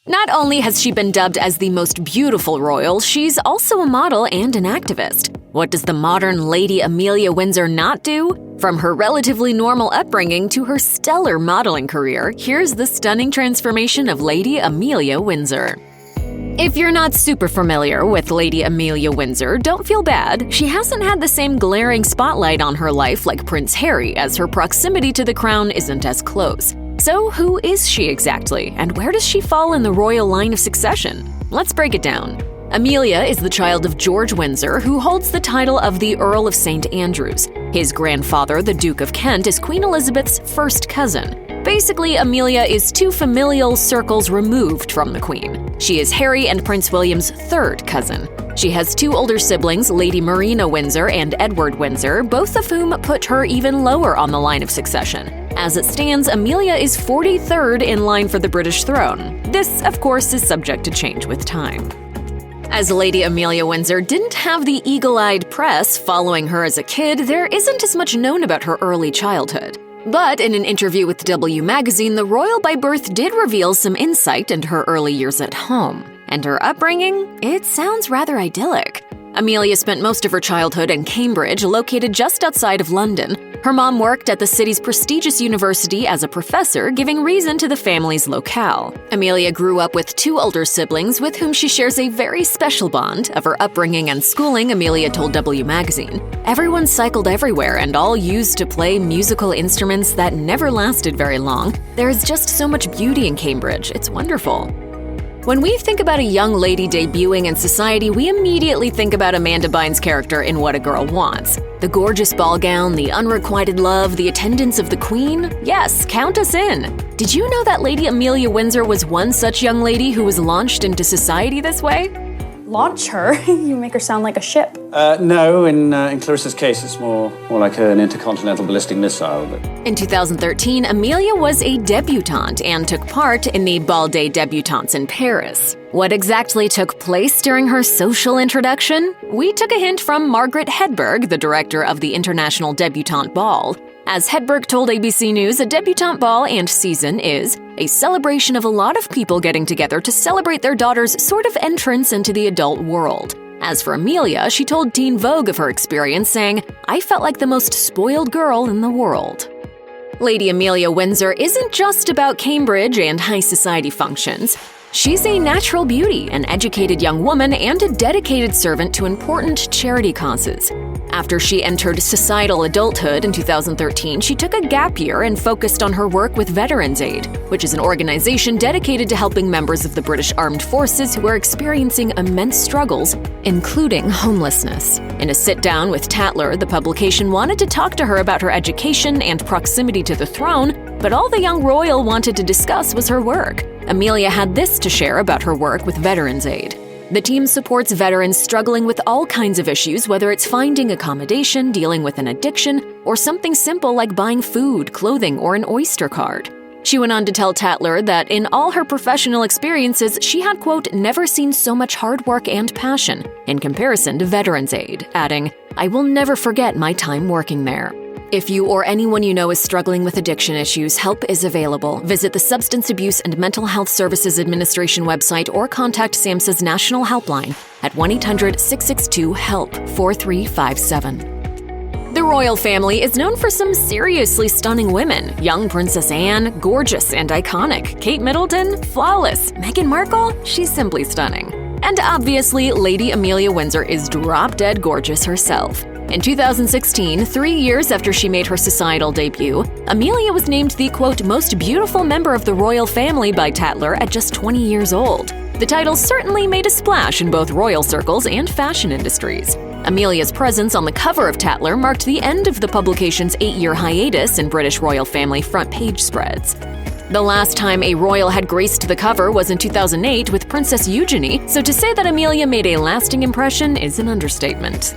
Not only has she been dubbed as the most beautiful royal, she's also a model and an activist. What does the modern Lady Amelia Windsor not do? From her relatively normal upbringing to her stellar modeling career, here's the stunning transformation of Lady Amelia Windsor. If you're not super familiar with Lady Amelia Windsor, don't feel bad. She hasn't had the same glaring spotlight on her life like Prince Harry, as her proximity to the crown isn't as close. So who is she exactly, and where does she fall in the royal line of succession? Let's break it down. Amelia is the child of George Windsor, who holds the title of the Earl of St. Andrews. His grandfather, the Duke of Kent, is Queen Elizabeth's first cousin. Basically, Amelia is two familial circles removed from the Queen. She is Harry and Prince William's third cousin. She has two older siblings, Lady Marina Windsor and Edward Windsor, both of whom put her even lower on the line of succession. As it stands, Amelia is 43rd in line for the British throne. This, of course, is subject to change with time. As Lady Amelia Windsor didn't have the eagle-eyed press following her as a kid, there isn't as much known about her early childhood. But in an interview with W magazine, the royal by birth did reveal some insight into her early years at home. And her upbringing? It sounds rather idyllic. Amelia spent most of her childhood in Cambridge, located just outside of London. Her mom worked at the city's prestigious university as a professor, giving reason to the family's locale. Amelia grew up with two older siblings with whom she shares a very special bond. Of her upbringing and schooling, Amelia told W magazine, "Everyone cycled everywhere and all used to play musical instruments that never lasted very long. There is just so much beauty in Cambridge. It's wonderful." When we think about a young lady debuting in society, we immediately think about Amanda Bynes' character in What a Girl Wants. The gorgeous ball gown, the unrequited love, the attendance of the Queen? Yes, count us in! Did you know that Lady Amelia Windsor was one such young lady who was launched into society this way? Launch her? You make her sound like a ship. No, in Clarissa's case, it's more like an intercontinental ballistic missile. But... In 2013, Amelia was a debutante and took part in the Bal des Débutantes in Paris. What exactly took place during her social introduction? We took a hint from Margaret Hedberg, the director of the International Debutante Ball. As Hedberg told ABC News, a debutante ball and season is a celebration of a lot of people getting together to celebrate their daughter's sort of entrance into the adult world. As for Amelia, she told Teen Vogue of her experience, saying, "I felt like the most spoiled girl in the world." Lady Amelia Windsor isn't just about Cambridge and high society functions. She's a natural beauty, an educated young woman, and a dedicated servant to important charity causes. After she entered societal adulthood in 2013, she took a gap year and focused on her work with Veterans Aid, which is an organization dedicated to helping members of the British Armed Forces who are experiencing immense struggles, including homelessness. In a sit-down with Tatler, the publication wanted to talk to her about her education and proximity to the throne, but all the young royal wanted to discuss was her work. Amelia had this to share about her work with Veterans Aid. The team supports veterans struggling with all kinds of issues, whether it's finding accommodation, dealing with an addiction, or something simple like buying food, clothing, or an Oyster card. She went on to tell Tatler that in all her professional experiences, she had, quote, never seen so much hard work and passion in comparison to Veterans Aid, adding, "I will never forget my time working there." If you or anyone you know is struggling with addiction issues, help is available. Visit the Substance Abuse and Mental Health Services Administration website or contact SAMHSA's national helpline at 1-800-662-HELP-4357. The royal family is known for some seriously stunning women. Young Princess Anne, gorgeous and iconic. Kate Middleton, flawless. Meghan Markle, she's simply stunning. And obviously, Lady Amelia Windsor is drop-dead gorgeous herself. In 2016, 3 years after she made her societal debut, Amelia was named the, quote, most beautiful member of the royal family by Tatler at just 20 years old. The title certainly made a splash in both royal circles and fashion industries. Amelia's presence on the cover of Tatler marked the end of the publication's 8-year hiatus in British royal family front page spreads. The last time a royal had graced the cover was in 2008 with Princess Eugenie, so to say that Amelia made a lasting impression is an understatement.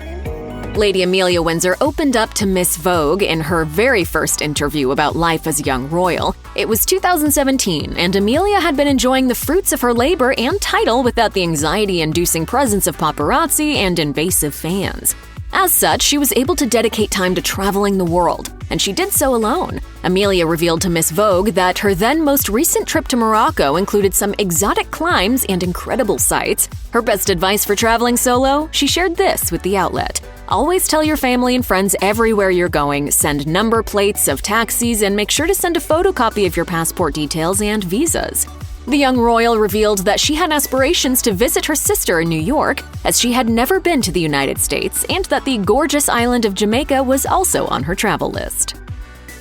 Lady Amelia Windsor opened up to Miss Vogue in her very first interview about life as a young royal. It was 2017, and Amelia had been enjoying the fruits of her labor and title without the anxiety-inducing presence of paparazzi and invasive fans. As such, she was able to dedicate time to traveling the world, and she did so alone. Amelia revealed to Miss Vogue that her then most recent trip to Morocco included some exotic climbs and incredible sights. Her best advice for traveling solo? She shared this with the outlet. Always tell your family and friends everywhere you're going, send number plates of taxis, and make sure to send a photocopy of your passport details and visas. The young royal revealed that she had aspirations to visit her sister in New York, as she had never been to the United States, and that the gorgeous island of Jamaica was also on her travel list.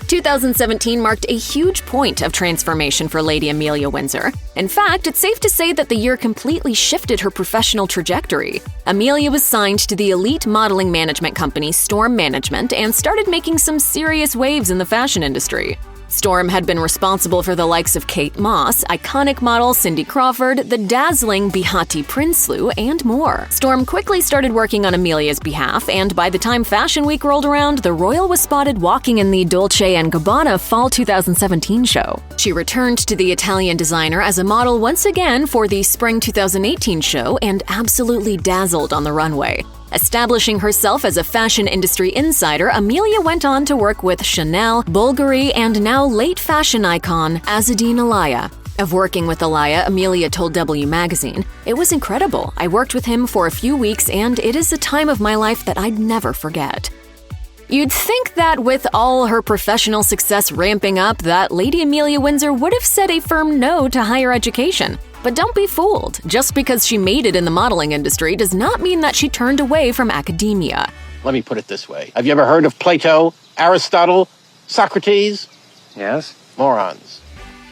2017 marked a huge point of transformation for Lady Amelia Windsor. In fact, it's safe to say that the year completely shifted her professional trajectory. Amelia was signed to the elite modeling management company Storm Management and started making some serious waves in the fashion industry. Storm had been responsible for the likes of Kate Moss, iconic model Cindy Crawford, the dazzling Behati Prinsloo, and more. Storm quickly started working on Amelia's behalf, and by the time Fashion Week rolled around, the royal was spotted walking in the Dolce & Gabbana Fall 2017 show. She returned to the Italian designer as a model once again for the Spring 2018 show and absolutely dazzled on the runway. Establishing herself as a fashion industry insider, Amelia went on to work with Chanel, Bulgari, and now late fashion icon Azzedine Alaïa. Of working with Alaïa, Amelia told W Magazine, "It was incredible. I worked with him for a few weeks, and it is a time of my life that I'd never forget." You'd think that with all her professional success ramping up, that Lady Amelia Windsor would have said a firm no to higher education. But don't be fooled. Just because she made it in the modeling industry does not mean that she turned away from academia. Let me put it this way. Have you ever heard of Plato, Aristotle, Socrates? Yes. Morons.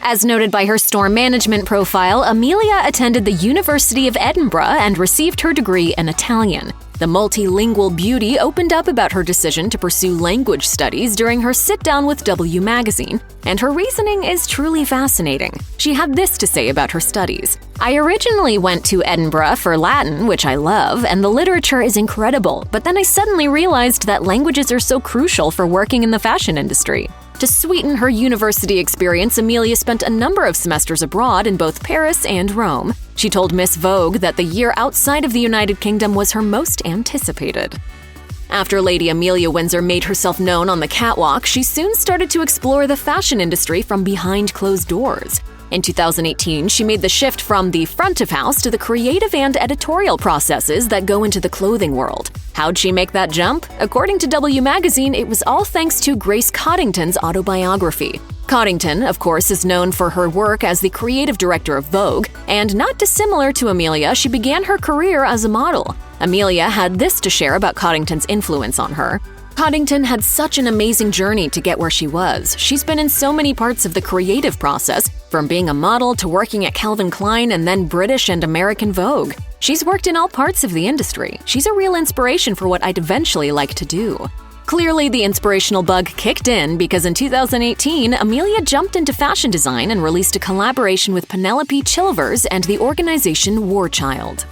As noted by her Storm Management profile, Amelia attended the University of Edinburgh and received her degree in Italian. The multilingual beauty opened up about her decision to pursue language studies during her sit-down with W Magazine, and her reasoning is truly fascinating. She had this to say about her studies. "I originally went to Edinburgh for Latin, which I love, and the literature is incredible, but then I suddenly realized that languages are so crucial for working in the fashion industry." To sweeten her university experience, Amelia spent a number of semesters abroad in both Paris and Rome. She told Miss Vogue that the year outside of the United Kingdom was her most anticipated. After Lady Amelia Windsor made herself known on the catwalk, she soon started to explore the fashion industry from behind closed doors. In 2018, she made the shift from the front of house to the creative and editorial processes that go into the clothing world. How'd she make that jump? According to W Magazine, it was all thanks to Grace Coddington's autobiography. Coddington, of course, is known for her work as the creative director of Vogue, and not dissimilar to Amelia, she began her career as a model. Amelia had this to share about Coddington's influence on her. Coddington had such an amazing journey to get where she was. She's been in so many parts of the creative process, from being a model to working at Calvin Klein and then British and American Vogue. She's worked in all parts of the industry. She's a real inspiration for what I'd eventually like to do. Clearly, the inspirational bug kicked in because in 2018, Amelia jumped into fashion design and released a collaboration with Penelope Chilvers and the organization War Child.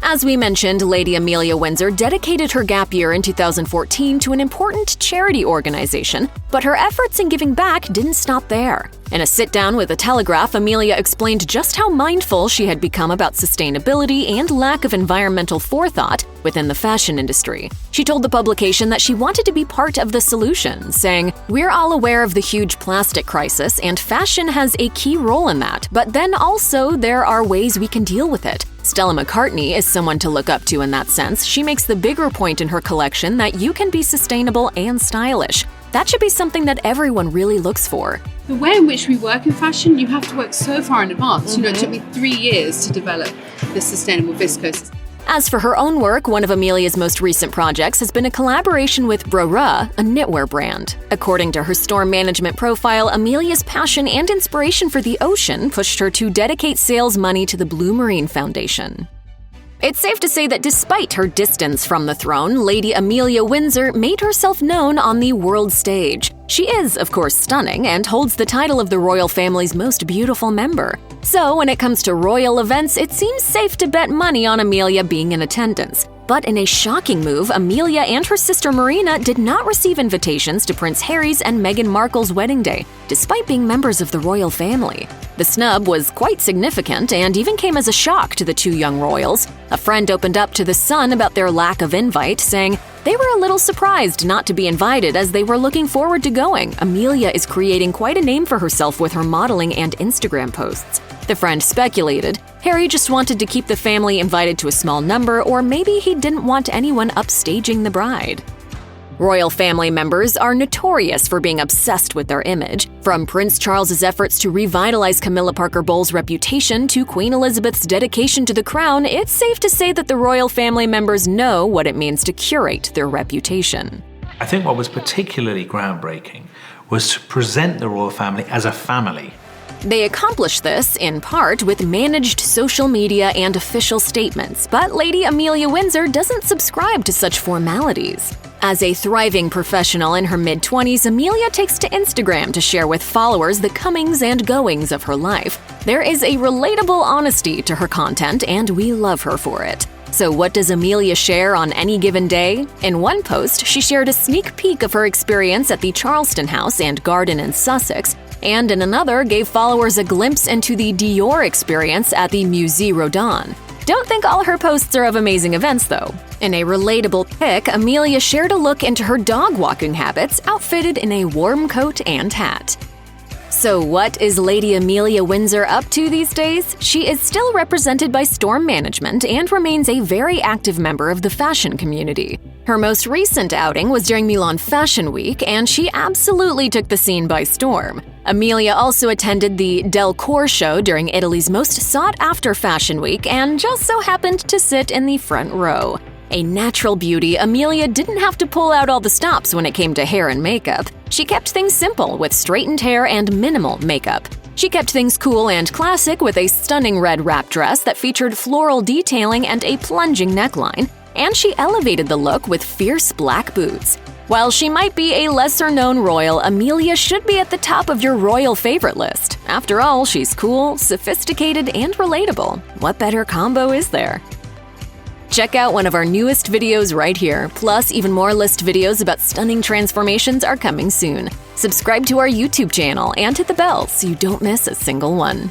As we mentioned, Lady Amelia Windsor dedicated her gap year in 2014 to an important charity organization, but her efforts in giving back didn't stop there. In a sit-down with The Telegraph, Amelia explained just how mindful she had become about sustainability and lack of environmental forethought within the fashion industry. She told the publication that she wanted to be part of the solution, saying, "We're all aware of the huge plastic crisis, and fashion has a key role in that, but then also there are ways we can deal with it. Stella McCartney is someone to look up to in that sense. She makes the bigger point in her collection that you can be sustainable and stylish. That should be something that everyone really looks for." The way in which we work in fashion, you have to work so far in advance. It took me 3 years to develop this sustainable viscose. As for her own work, one of Amelia's most recent projects has been a collaboration with Brora, a knitwear brand. According to her Storm Management profile, Amelia's passion and inspiration for the ocean pushed her to dedicate sales money to the Blue Marine Foundation. It's safe to say that despite her distance from the throne, Lady Amelia Windsor made herself known on the world stage. She is, of course, stunning and holds the title of the royal family's most beautiful member. So when it comes to royal events, it seems safe to bet money on Amelia being in attendance. But in a shocking move, Amelia and her sister Marina did not receive invitations to Prince Harry's and Meghan Markle's wedding day, despite being members of the royal family. The snub was quite significant and even came as a shock to the two young royals. A friend opened up to The Sun about their lack of invite, saying, They were a little surprised not to be invited as they were looking forward to going. Amelia is creating quite a name for herself with her modeling and Instagram posts. The friend speculated Harry just wanted to keep the family invited to a small number, or maybe he didn't want anyone upstaging the bride. Royal family members are notorious for being obsessed with their image. From Prince Charles's efforts to revitalize Camilla Parker Bowles' reputation to Queen Elizabeth's dedication to the crown, it's safe to say that the royal family members know what it means to curate their reputation. I think what was particularly groundbreaking was to present the royal family as a family. They accomplished this, in part, with managed social media and official statements, but Lady Amelia Windsor doesn't subscribe to such formalities. As a thriving professional in her mid-20s, Amelia takes to Instagram to share with followers the comings and goings of her life. There is a relatable honesty to her content, and we love her for it. So what does Amelia share on any given day? In one post, she shared a sneak peek of her experience at the Charleston House and Garden in Sussex, and in another gave followers a glimpse into the Dior experience at the Musée Rodin. Don't think all her posts are of amazing events, though. In a relatable pic, Amelia shared a look into her dog walking habits, outfitted in a warm coat and hat. So what is Lady Amelia Windsor up to these days? She is still represented by Storm Management and remains a very active member of the fashion community. Her most recent outing was during Milan Fashion Week, and she absolutely took the scene by storm. Amelia also attended the Del Cor show during Italy's most sought-after fashion week and just so happened to sit in the front row. A natural beauty, Amelia didn't have to pull out all the stops when it came to hair and makeup. She kept things simple with straightened hair and minimal makeup. She kept things cool and classic with a stunning red wrap dress that featured floral detailing and a plunging neckline, and she elevated the look with fierce black boots. While she might be a lesser-known royal, Amelia should be at the top of your royal favorite list. After all, she's cool, sophisticated, and relatable. What better combo is there? Check out one of our newest videos right here. Plus, even more list videos about stunning transformations are coming soon. Subscribe to our YouTube channel and hit the bell so you don't miss a single one.